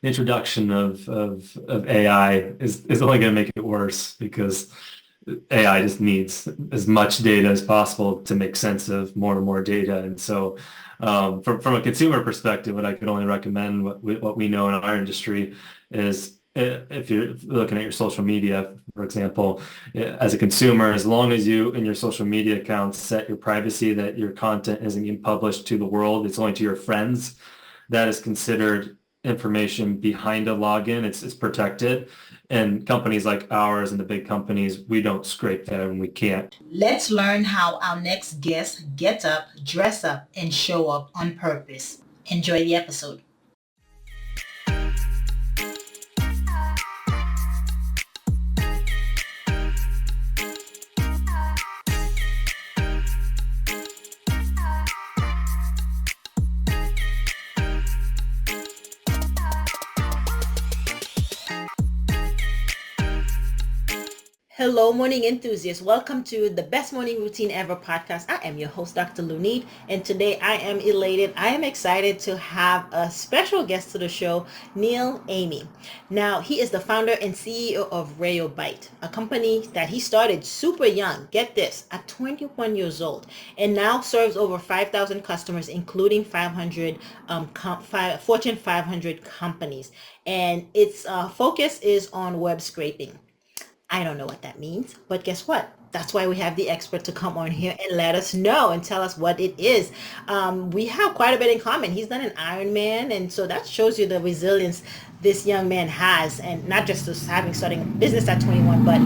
the introduction of AI is only going to make it worse because AI just needs as much data as possible to make sense of more and more data. And so, from a consumer perspective, what I could only recommend, what we know in our industry, is if you're looking at your social media, for example, as a consumer, as long as you in your social media accounts set your privacy that your content isn't being published to the world, it's only to your friends, that is considered information behind a login. It's protected. And companies like ours and the big companies, we don't scrape that and we can't. Let's learn how our next guest gets up, dress up, and show up on purpose. Enjoy the episode. Hello, morning enthusiasts. Welcome to the Best Morning Routine Ever podcast. I am your host, Dr. Lunid, and today I am elated. I am excited to have a special guest to the show, Neil Emeigh. Now, he is the founder and CEO of Rayo Bite, a company that he started super young, get this, at 21 years old, and now serves over 5,000 customers, including 500 Fortune 500 companies. And its focus is on web scraping. I don't know what that means, but guess what? That's why we have the expert to come on here and let us know and tell us what it is. We have quite a bit in common. He's done an Ironman, and so that shows you the resilience this young man has, and not just having starting a business at 21, but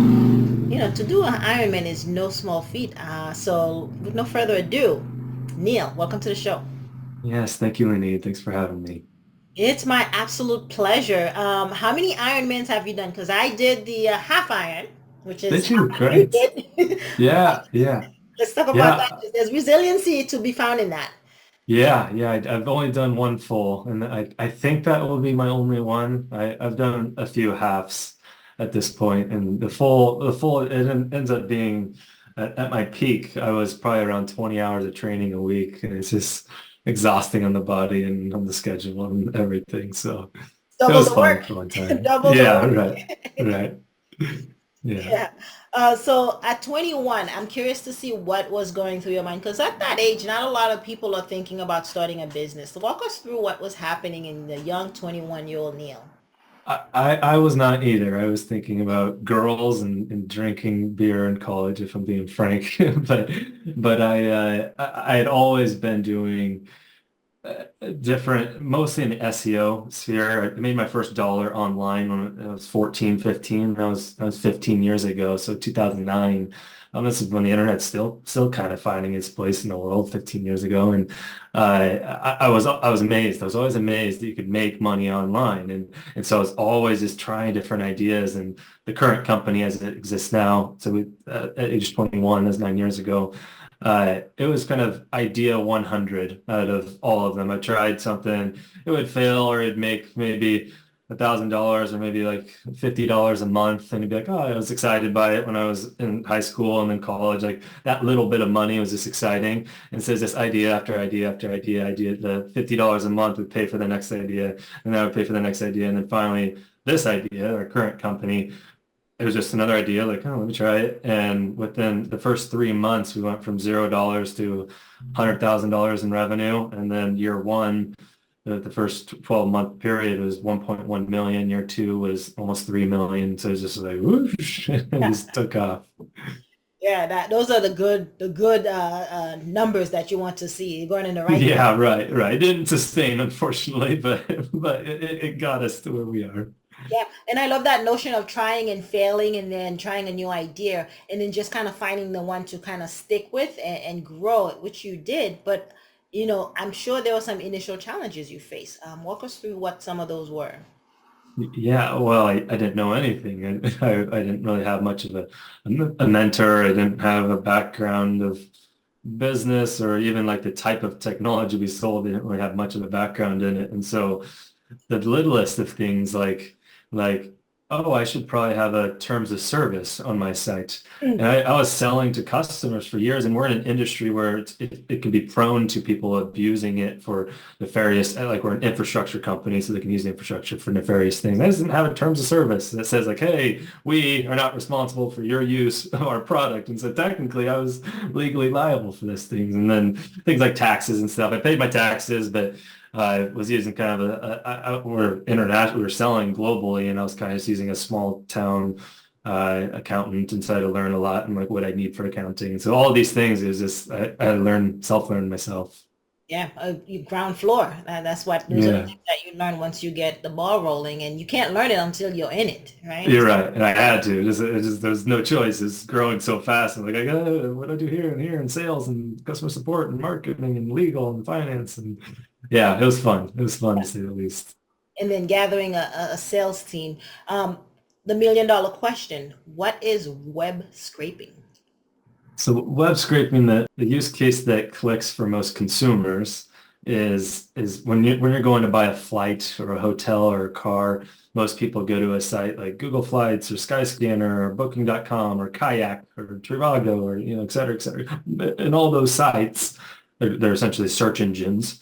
to do an Ironman is no small feat. So with no further ado, Neil, welcome to the show. Yes, thank you, Lenny. Thanks for having me. It's my absolute pleasure. How many Ironmans have you done? Because I did the half Iron, which is Did you? how you Great. did. Yeah, yeah, Let's talk about that. yeah, There's resiliency to be found in that. yeah. I've only done one full, and I think that will be my only one. I've done a few halves at this point, and the full ends up being at my peak. I was probably around 20 hours of training a week, and it's just exhausting on the body and on the schedule and everything. So it Double was the fun work. for one time. Double the Yeah, work. right, right. Yeah. Yeah. So at 21, I'm curious to see what was going through your mind because at that age, not a lot of people are thinking about starting a business. So walk us through what was happening in the young 21-year-old Neil. I was not either. I was thinking about girls and drinking beer in college, if I'm being frank. But I had always been doing different, mostly in the SEO sphere. I made my first dollar online when I was 14, 15. That was 15 years ago, so 2009. This is when the internet's still kind of finding its place in the world 15 years ago. And I was amazed. I was always amazed that you could make money online. And so I was always just trying different ideas. And the current company as it exists now, so at age 21, that's 9 years ago, it was kind of idea 100 out of all of them. I tried something, it would fail, or it'd make maybe $1,000 or maybe like $50 a month, and you'd be like, oh, I was excited by it when I was in high school and then college. Like that little bit of money was just exciting. And so it's just idea after idea after idea. The $50 a month would pay for the next idea, and that would pay for the next idea, and then finally this idea, our current company, it was just another idea, like, oh, let me try it. And within the first 3 months, we went from $0 to $100,000 in revenue. And then year one, the first 12-month period was 1.1 million. Year two was almost 3 million. So it was just like whoosh, and just took off. Yeah, that those are the good numbers that you want to see. You're going in the right direction. Yeah, right. It didn't sustain, unfortunately, but it got us to where we are. Yeah, and I love that notion of trying and failing and then trying a new idea and then just kind of finding the one to kind of stick with and grow it, which you did. But I'm sure there were some initial challenges you faced. Walk us through what some of those were. Yeah, well, I didn't know anything. I didn't really have much of a mentor. I didn't have a background of business or even like the type of technology we sold. I didn't really have much of a background in it. And so the littlest of things like oh, I should probably have a terms of service on my site. Mm. And I was selling to customers for years, and we're in an industry where it can be prone to people abusing it for nefarious, like we're an infrastructure company, so they can use the infrastructure for nefarious things. That doesn't have a terms of service that says like, hey, we are not responsible for your use of our product. And so technically I was legally liable for this things. And then things like taxes and stuff. I paid my taxes, but I was using kind of we're international, we were selling globally, and I was kind of just using a small town accountant, and so I had to learn a lot and like what I need for accounting. So all of these things is just I had to learn, self-learn myself. Yeah, you ground floor. That's what those are the Yeah, things that you learn once you get the ball rolling, and you can't learn it until you're in it, right? you're right, and I had to. It just there's no choice. It's growing so fast. I'm like, I got what do I do here and here and sales and customer support and marketing and legal and finance and yeah, it was fun. It was fun to say the least. And then gathering a sales team. Um, the million dollar question: what is web scraping? So web scraping, the use case that clicks for most consumers is when you're going to buy a flight or a hotel or a car, most people go to a site like Google Flights or Skyscanner or Booking.com or Kayak or Trivago or et cetera, et cetera. And all those sites, they're essentially search engines.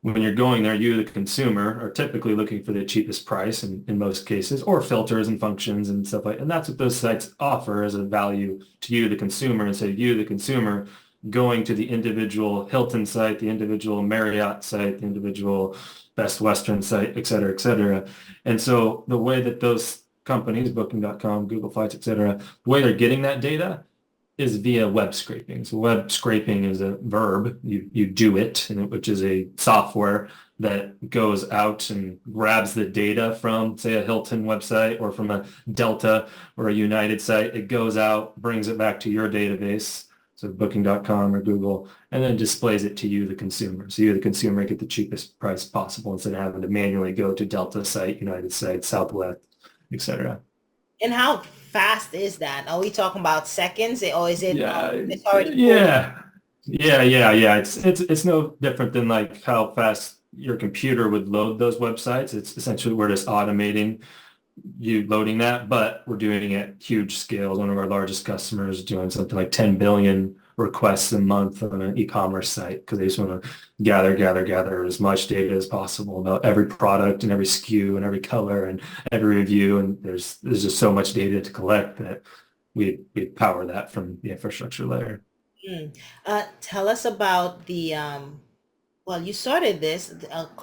When you're going there, you, the consumer, are typically looking for the cheapest price in most cases, or filters and functions and stuff like, and that's what those sites offer as a value to you, the consumer. And so you, the consumer, going to the individual Hilton site, the individual Marriott site, the individual Best Western site, et cetera, et cetera. And so the way that those companies, Booking.com, Google Flights, et cetera, the way they're getting that data is via web scraping. So web scraping is a verb. You do it, which is a software that goes out and grabs the data from, say, a Hilton website or from a Delta or a United site. It goes out, brings it back to your database, so Booking.com or Google, and then displays it to you, the consumer. So you, the consumer, get the cheapest price possible instead of having to manually go to Delta site, United site, Southwest, etc. And how fast is that? Are we talking about seconds, or is it Yeah, it's already pulled? yeah, yeah. It's no different than like how fast your computer would load those websites. It's essentially we're just automating you loading that, but we're doing it at huge scales. One of our largest customers doing something like 10 billion requests a month on an e-commerce site because they just want to gather as much data as possible about every product and every SKU and every color and every review. And there's just so much data to collect that we power that from the infrastructure layer. Mm. Tell us about well, you started this.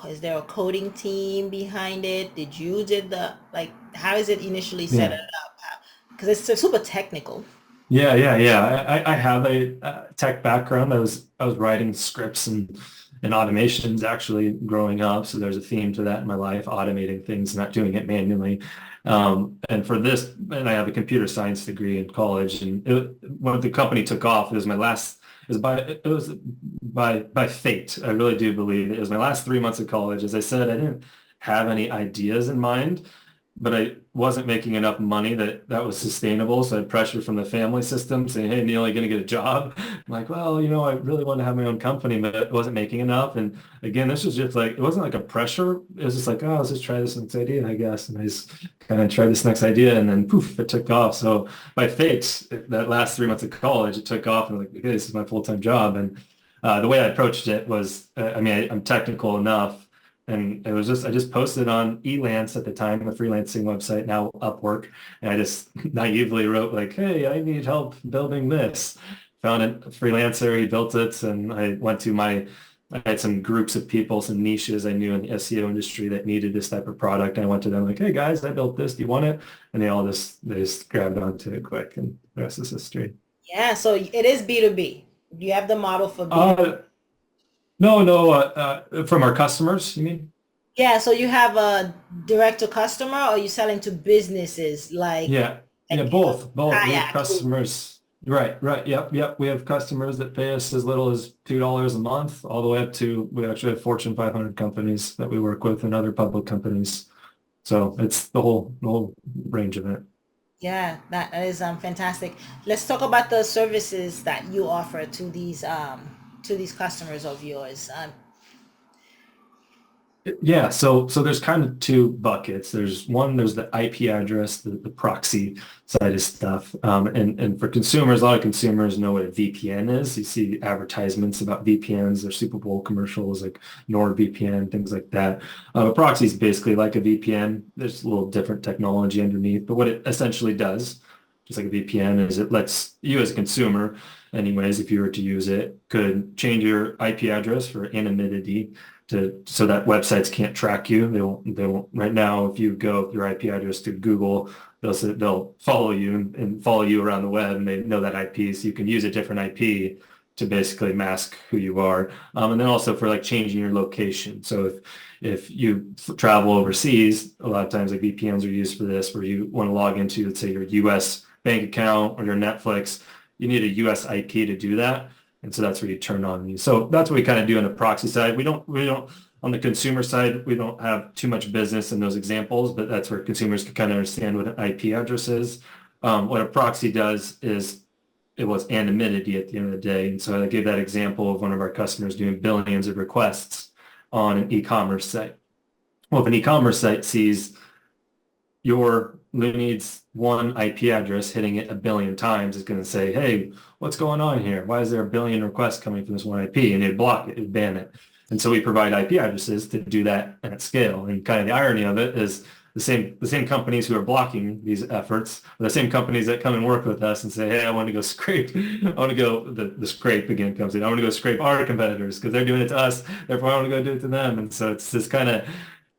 Is there a coding team behind it? Did you did the like? How is it initially set Yeah. up? Because it's so super technical. Yeah. I have a tech background. I was writing scripts and automations actually growing up. So there's a theme to that in my life, automating things, not doing it manually. And for this, and I have a computer science degree in college. And when the company took off, it was my last. It was by fate. I really do believe it was my last 3 months of college. As I said, I didn't have any ideas in mind, but I wasn't making enough money that was sustainable. So I had pressure from the family system saying, hey, Neil, you're going to get a job. I'm like, well, I really want to have my own company, but it wasn't making enough. And again, this was just like, it wasn't like a pressure. It was just like, oh, let's just try this next idea, I guess. And I just kind of tried this next idea and then poof, it took off. So by fate, that last 3 months of college, it took off and I'm like, okay, this is my full-time job. And the way I approached it was, I mean, I'm technical enough. And it was just, I just posted on Elance at the time, a freelancing website, now Upwork. And I just naively wrote like, hey, I need help building this. Found a freelancer, he built it. And I had some groups of people, some niches I knew in the SEO industry that needed this type of product. And I went to them like, hey guys, I built this. Do you want it? And they just grabbed onto it quick and the rest is history. Yeah, so it is B2B. You have the model for B2B. Uh, no, from our customers, you mean? Yeah, so you have a direct to customer, or you selling to businesses Yeah, yeah, like both. We have kayak. customers. Right. Yep. We have customers that pay us as little as $2 a month, all the way up to we actually have Fortune 500 companies that we work with and other public companies. So it's the whole range of it. Yeah, that is fantastic. Let's talk about the services that you offer to these customers of yours. Yeah, so there's kind of two buckets. There's the IP address, the proxy side of stuff. And for consumers, a lot of consumers know what a VPN is. You see advertisements about VPNs, there's Super Bowl commercials like NordVPN, things like that. A proxy is basically like a VPN. There's a little different technology underneath, but what it essentially does, just like a VPN, is it lets you as a consumer, anyways, if you were to use it, could change your IP address for anonymity so that websites can't track you. They won't right now if you go your IP address to Google, they'll follow you and follow you around the web and they know that IP, so you can use a different IP to basically mask who you are. And then also for like changing your location. So if you travel overseas, a lot of times like VPNs are used for this, where you want to log into, let's say, your US bank account or your Netflix, you need a US IP to do that. And so that's where you turn on. So that's what we kind of do on the proxy side. We don't on the consumer side, we don't have too much business in those examples, but that's where consumers can kind of understand what an IP address is. What a proxy does is it was anonymity at the end of the day. And so I gave that example of one of our customers doing billions of requests on an e-commerce site. Well, if an e-commerce site sees your Looney's one IP address hitting it a billion times, is going to say, hey, what's going on here? Why is there a billion requests coming from this one IP? And it'd block it, it'd ban it. And so we provide IP addresses to do that at scale. And kind of the irony of it is the same companies who are blocking these efforts are the same companies that come and work with us and say, hey, I want to go scrape. I want to go, the scrape again comes in. I want to go scrape our competitors because they're doing it to us. Therefore, I want to go do it to them. And so it's this kind of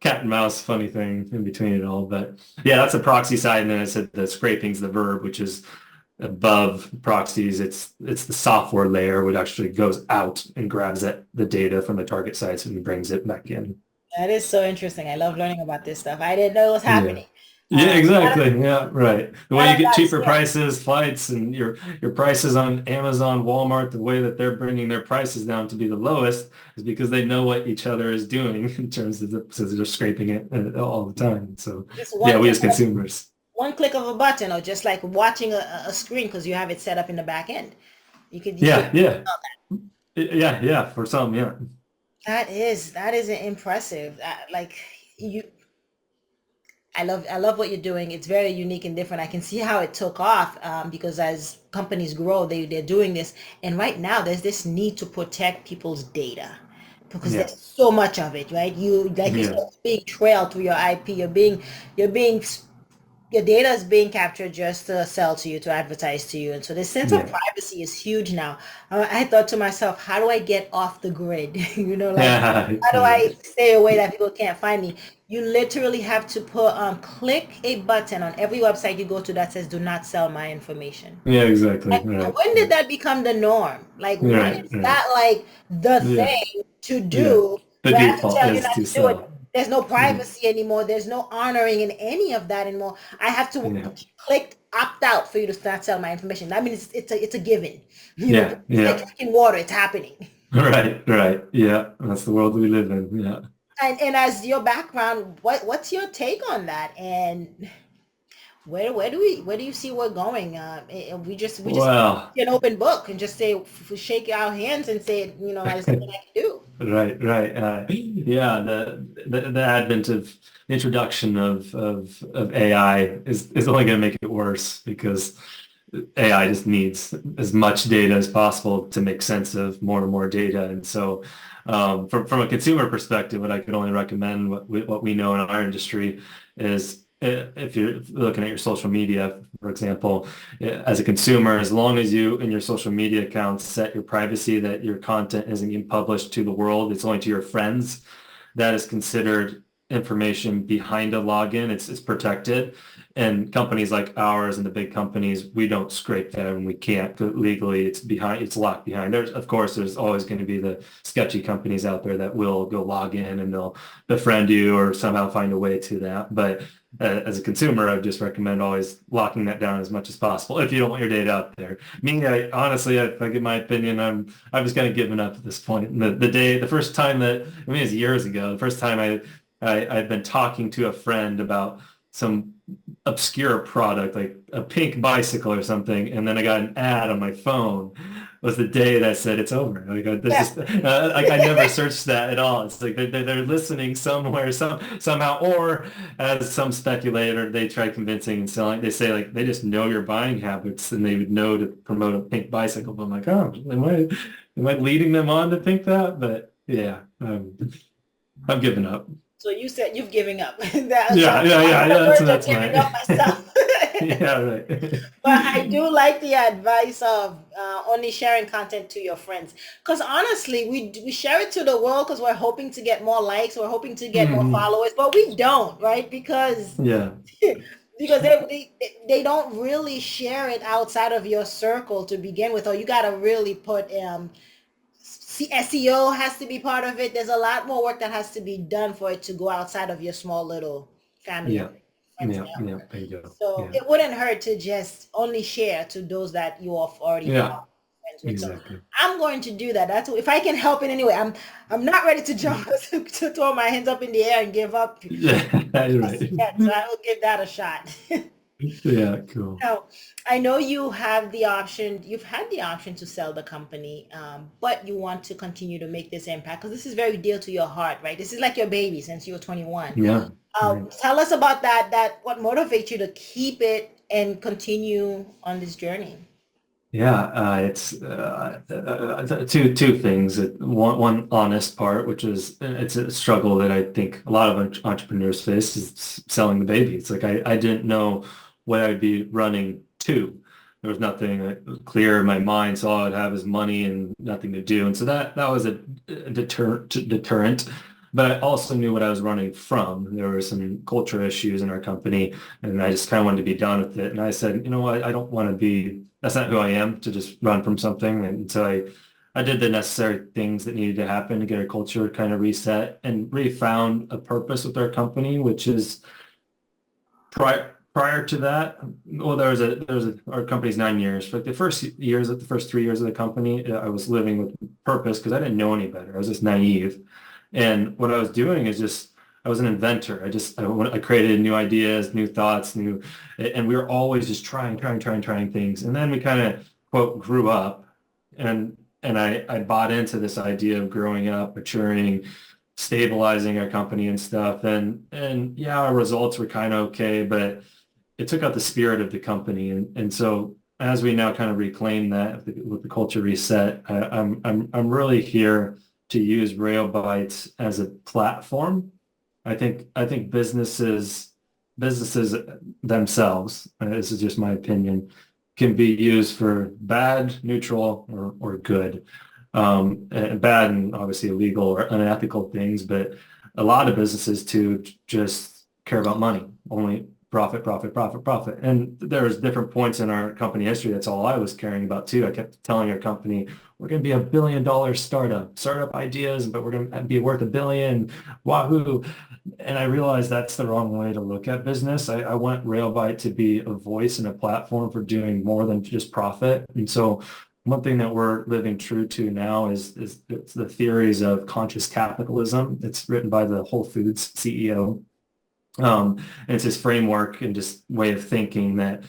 cat and mouse funny thing in between it all. But yeah, that's the proxy side. And then I said the scraping's the verb, which is above proxies. It's the software layer which actually goes out and grabs the data from the target sites and brings it back in. That is so interesting. I love learning about this stuff. I didn't know it was Yeah. happening. Yeah, Not, exactly. Yeah, right. The way not you on get that cheaper scale. prices, flights, and your prices on Amazon, Walmart, the way that they're bringing their prices down to be the lowest is because they know what each other is doing in terms of so they're scraping it all the time. So Just yeah, we as consumers. one click of a button, or just like watching a screen because you have it set up in the back end. You could. Yeah, yeah, yeah. For some, yeah, That is impressive. Like you, I love what you're doing. It's very unique and different. I can see how it took off because as companies grow, they're doing this. And right now, there's this need to protect people's data because yeah, there's so much of it, right? You like you said, yeah, it's being trailed through your IP. You're being your data is being captured just to sell to you, to advertise to you. And so this sense of yeah, privacy is huge now. I thought to myself, how do I get off the grid? Like, yeah, how do yeah, I stay away that people can't find me? You literally have to click a button on every website you go to that says, do not sell my information. yeah. Exactly. Like, Right, when did that become the norm? Like, when right, is right. that like the Yeah, thing to yeah. do The where I have to default tell you is not to to do it? sell. There's no Mhm. privacy anymore. There's no honoring in any of that anymore. I have to Yeah, click opt out for you to not sell my information. That means it's a given. yeah, It's like yeah. drinking water. It's happening. Right, right. Yeah, that's the world we live in. Yeah. And as your background, what's your take on that? And where do you see we're going? We just Well, an open book and just say shake our hands and say there's nothing I can do. right, right. Yeah, the advent of introduction of AI is only going to make it worse because AI just needs as much data as possible to make sense of more and more data. And so, from a consumer perspective, what I could only recommend, what we know in our industry, is if you're looking at your social media, for example, as a consumer, as long as you in your social media accounts set your privacy that your content isn't being published to the world, it's only to your friends, that is considered information behind a login. It's protected. And companies like ours and the big companies, we don't scrape that and we can't legally. It's locked behind. Of course, there's always going to be the sketchy companies out there that will go log in and they'll befriend you or somehow find a way to that. But as a consumer, I would just recommend always locking that down as much as possible if you don't want your data out there. Me, I honestly, if I give my opinion, I've just kind of given up at this point. The first time that, I mean, it's years ago, the first time I'd been talking to a friend about some obscure product like a pink bicycle or something, and then I got an ad on my phone, was the day that said it's over. Like this Yeah. is like I never searched that at all. It's like they're listening somewhere, somehow, or as some speculator, they try convincing and selling. They say like they just know your buying habits and they would know to promote a pink bicycle. But I'm like, oh, am I leading them on to think that? But yeah, I'm giving up. So you said you've given up. That, so Yeah, yeah, I'm yeah, on yeah. the verge of That's giving my up myself. yeah, right. But I do like the advice of only sharing content to your friends. Because honestly, we share it to the world because we're hoping to get more likes, we're hoping to get more Hmm. followers, but we don't, right? Because Yeah, because they don't really share it outside of your circle to begin with, or you got to really put SEO has to be part of it. There's a lot more work that has to be done for it to go outside of your small little family yeah, and friends yeah, yeah. network. Bingo. So Yeah, it wouldn't hurt to just only share to those that you have already yeah, are friends with. So exactly. I'm going to do that. That's if I can help in any way. I'm not ready to jump to throw my hands up in the air and give up Yeah, you're just right. yet. So I will give that a shot. Yeah, cool. Now, I know you have the option, you've had the option to sell the company, but you want to continue to make this impact because this is very dear to your heart, right? This is like your baby since you were 21. Yeah, right. Tell us about that what motivates you to keep it and continue on this journey. Yeah, it's two things. One honest part, which is it's a struggle that I think a lot of entrepreneurs face, is selling the baby. It's like I didn't know what I'd be running to. There was nothing clear in my mind, so all I'd have is money and nothing to do. And so that was a deterrent. But I also knew what I was running from. There were some culture issues in our company, and I just kind of wanted to be done with it. And I said, you know what, I don't want to be, that's not who I am to just run from something. And so I did the necessary things that needed to happen to get our culture kind of reset and really found a purpose with our company, which is prior to that, well, our company's 9 years. For the first 3 years of the company, I was living with purpose because I didn't know any better. I was just naive. And what I was doing is just, I was an inventor. I created new ideas, new thoughts, and we were always just trying things. And then we kind of, quote, grew up and I bought into this idea of growing up, maturing, stabilizing our company and stuff. And yeah, our results were kind of okay, but it took out the spirit of the company. And so as we now kind of reclaim that with the culture reset, I'm really here to use Rail Bites as a platform. I think businesses themselves, this is just my opinion, can be used for bad, neutral, or good. And bad and obviously illegal or unethical things, but a lot of businesses too just care about money, only profit, profit, profit, profit. And there was different points in our company history. That's all I was caring about too. I kept telling our company, we're going to be $1 billion startup ideas, but we're going to be worth $1 billion. Wahoo. And I realized that's the wrong way to look at business. I want Railbite to be a voice and a platform for doing more than just profit. And so one thing that we're living true to now is it's the theories of conscious capitalism. It's written by the Whole Foods CEO. And it's his framework and just way of thinking that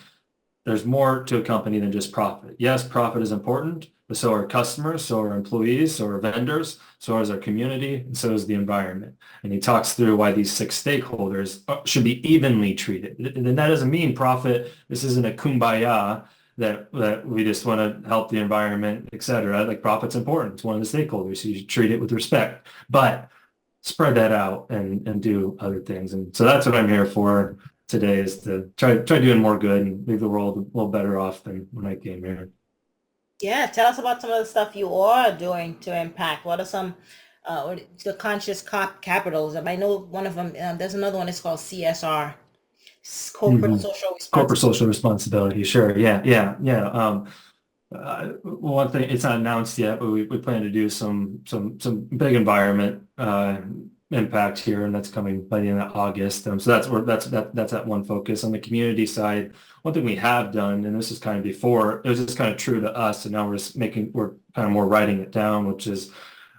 there's more to a company than just profit. Yes, profit is important, but so are customers, so are employees, so are vendors, so is our community, and so is the environment. And he talks through why these six stakeholders should be evenly treated. And that doesn't mean profit. This isn't a kumbaya that we just want to help the environment, et cetera. Like profit's important. It's one of the stakeholders. So you should treat it with respect. But spread that out and do other things. And so that's what I'm here for today is to try doing more good and leave the world a little better off than when I came here. Yeah, tell us about some of the stuff you are doing to impact. What are some the conscious capitalism? I know one of them. There's another one. It's called CSR, corporate Hmm. social Corporate responsibility. social responsibility. Sure. Yeah. Yeah. Yeah. One thing, it's not announced yet, but we plan to do some big environment impact here, and that's coming by the end of August. So that's that one focus on the community side. One thing we have done, and this is kind of before, it was just kind of true to us, and now we're kind of more writing it down, which is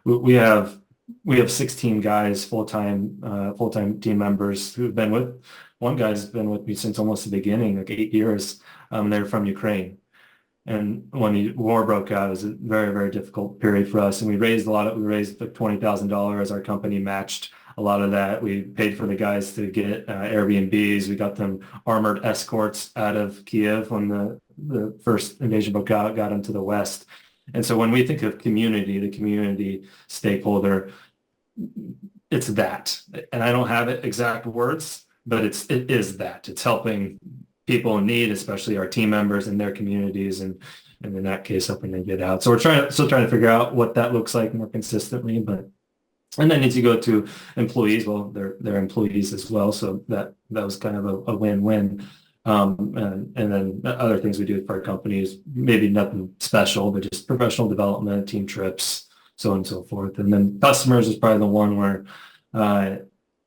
we we have we have 16 guys full-time team members who've been one guy's been with me since almost the beginning, like 8 years. They're from Ukraine. And when the war broke out, it was a very, very difficult period for us. And we raised like $20,000. Our company matched a lot of that. We paid for the guys to get Airbnbs. We got them armored escorts out of Kiev when the first invasion broke out, got them to the west. And so when we think of community, the community stakeholder, it's that. And I don't have it exact words, but it is that. It's helping people in need, especially our team members and their communities, and in that case, helping them get out. So we're still trying to figure out what that looks like more consistently. But and then as you go to employees, well, they're employees as well, so that was kind of a win-win. And then other things we do for our companies, maybe nothing special, but just professional development, team trips, so on and so forth. And then customers is probably the one where,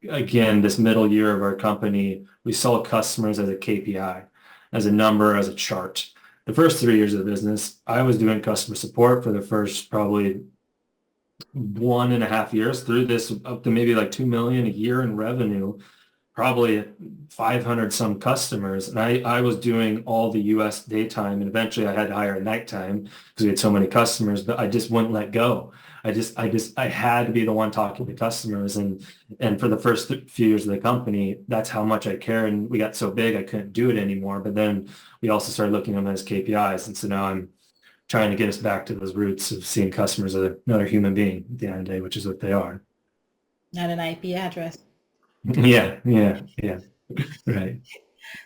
again, this middle year of our company, we saw customers as a KPI, as a number, as a chart. The first 3 years of the business, I was doing customer support for the first probably 1.5 years through this up to maybe like 2 million a year in revenue, probably 500 some customers. And I was doing all the US daytime, and eventually I had to hire at nighttime because we had so many customers, but I just wouldn't let go. I had to be the one talking to customers. And for the first few years of the company, that's how much I cared. And we got so big, I couldn't do it anymore. But then we also started looking at them as KPIs. And so now I'm trying to get us back to those roots of seeing customers as another human being at the end of the day, which is what they are. Not an IP address. Yeah, yeah, yeah. Right.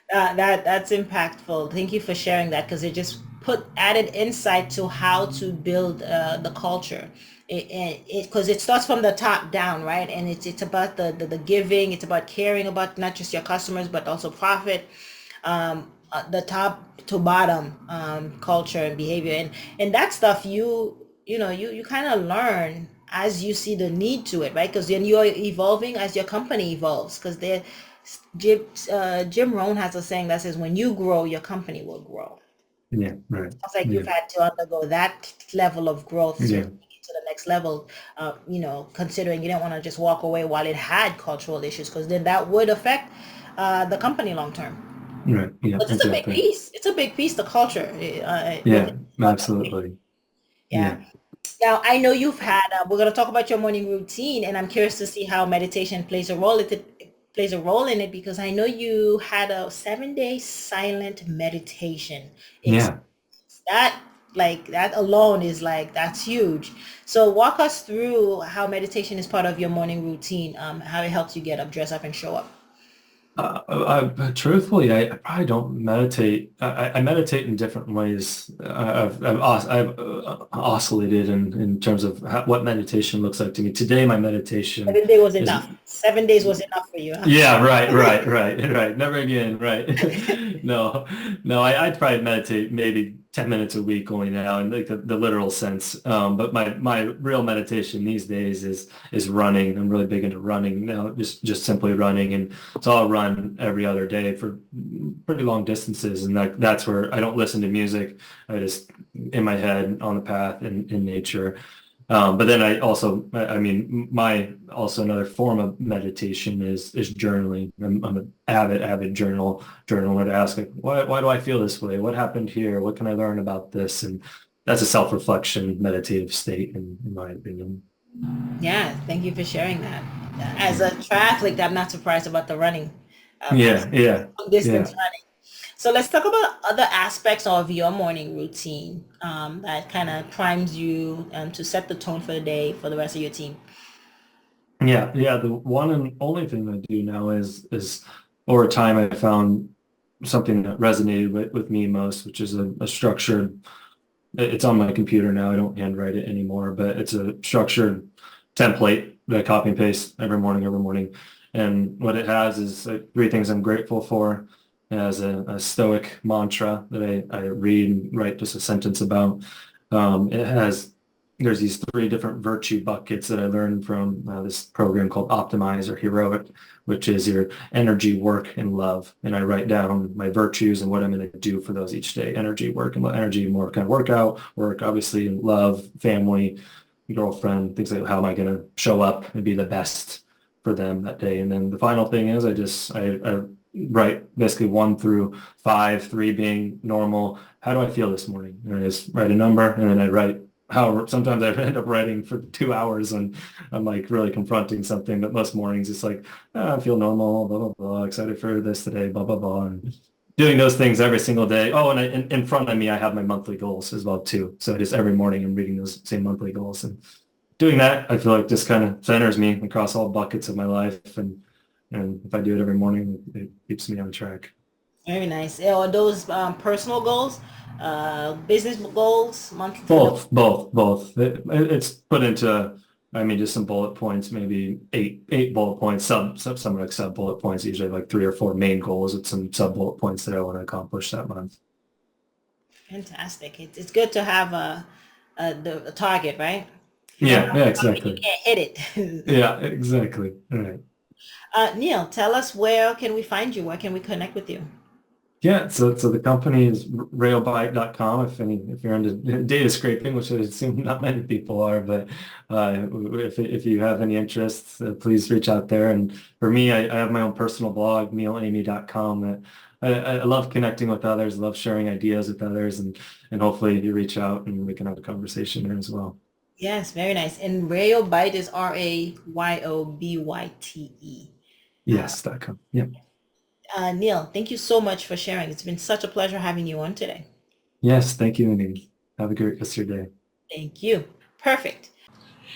That's impactful. Thank you for sharing that because it just put added insight to how to build the culture. Because it starts from the top down, right? And it's about the giving. It's about caring about not just your customers but also profit. The top to bottom culture and behavior, and that stuff you kind of learn as you see the need to it, right? Because then you're evolving as your company evolves. Because Jim Rohn has a saying that says, when you grow, your company will grow. Yeah, right. It's like Yeah, you've had to undergo that level of growth to yeah, get to the next level, considering you didn't want to just walk away while it had cultural issues, because then that would affect the company long term. right. Yeah, But it's a big exactly. piece. It's a big piece, the culture Yeah, within our company. absolutely. Yeah. Yeah. Now, I know you've had, we're going to talk about your morning routine, and I'm curious to see how meditation plays a role. It plays a role in it because I know you had a 7 day silent meditation. Yeah. That, like, that alone is like, that's huge. So walk us through how meditation is part of your morning routine, how it helps you get up, dress up, and show up. Truthfully, I probably don't meditate. I meditate in different ways. I've oscillated in terms of what meditation looks like to me. Today, my meditation 7 day was is. enough. 7 days was enough for you, huh? Yeah, right. Never again, right. No, no, I'd probably meditate maybe 10 minutes a week only now in like the literal sense. But my real meditation these days is running. I'm really big into running now, just simply running. And so I'll run every other day for pretty long distances. And that's where I don't listen to music. I just in my head on the path in nature. But then I mean, my also another form of meditation is journaling. I'm an avid journaler to ask like, why do I feel this way? What happened here? What can I learn about this? And that's a self-reflection, meditative state, in my opinion. Yeah, thank you for sharing that. As a triathlete, I'm not surprised about the running. As Yeah, yeah, long distance yeah. running. So let's talk about other aspects of your morning routine that kind of primes you to set the tone for the day for the rest of your team. Yeah. The one and only thing I do now is over time I found something that resonated with me most, which is a structured. It's on my computer now. I don't handwrite it anymore, but it's a structured template that I copy and paste every morning, every morning. And what it has is three things I'm grateful for. It has a stoic mantra that I read and write just a sentence about. There's these three different virtue buckets that I learned from this program called Optimize or Heroic, which is your energy, work, and love. And I write down my virtues and what I'm going to do for those each day. Energy, work, and energy, more kind of workout, work, obviously, love, family, girlfriend, things like how am I going to show up and be the best for them that day. And then the final thing is I write basically 1 through 5, 3 being normal. How do I feel this morning? And I just write a number, and then I write how. Sometimes I end up writing for 2 hours and I'm like really confronting something, but most mornings it's like, I feel normal, blah, blah, blah, excited for this today, blah, blah, blah. And doing those things every single day. Oh, and in front of me, I have my monthly goals as well too. So just every morning I'm reading those same monthly goals, and doing that, I feel like just kind of centers me across all buckets of my life. And if I do it every morning, it keeps me on track. Very nice. Are those personal goals, business goals, monthly goals? Both. It's put into, I mean, just some bullet points, maybe eight bullet points, some like sub bullet points, usually like 3 or 4 main goals with some sub bullet points that I want to accomplish that month. Fantastic. It's good to have a target, right? If you don't Yeah, have yeah, a target, you exactly. can't hit it. Yeah, exactly. All right. Neil, tell us, where can we find you? Where can we connect with you? Yeah, so the company is railbite.com if you're into data scraping, which I assume not many people are, but if you have any interest, please reach out there. And for me, I have my own personal blog, neilemeigh.com, that I love connecting with others, love sharing ideas with others, and hopefully you reach out and we can have a conversation there as well. Yes, very nice. And Rayobyte is Rayobyte. Uh, Yes.com. Yeah. Neil, thank you so much for sharing. It's been such a pleasure having you on today. Yes, thank you, and have a great rest of your day. Thank you. Perfect.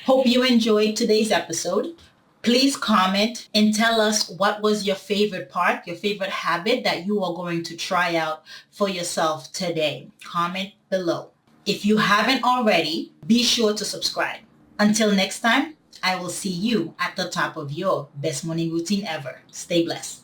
Hope you enjoyed today's episode. Please comment and tell us what was your favorite part, your favorite habit that you are going to try out for yourself today. Comment below. If you haven't already, be sure to subscribe. Until next time, I will see you at the top of your best morning routine ever. Stay blessed.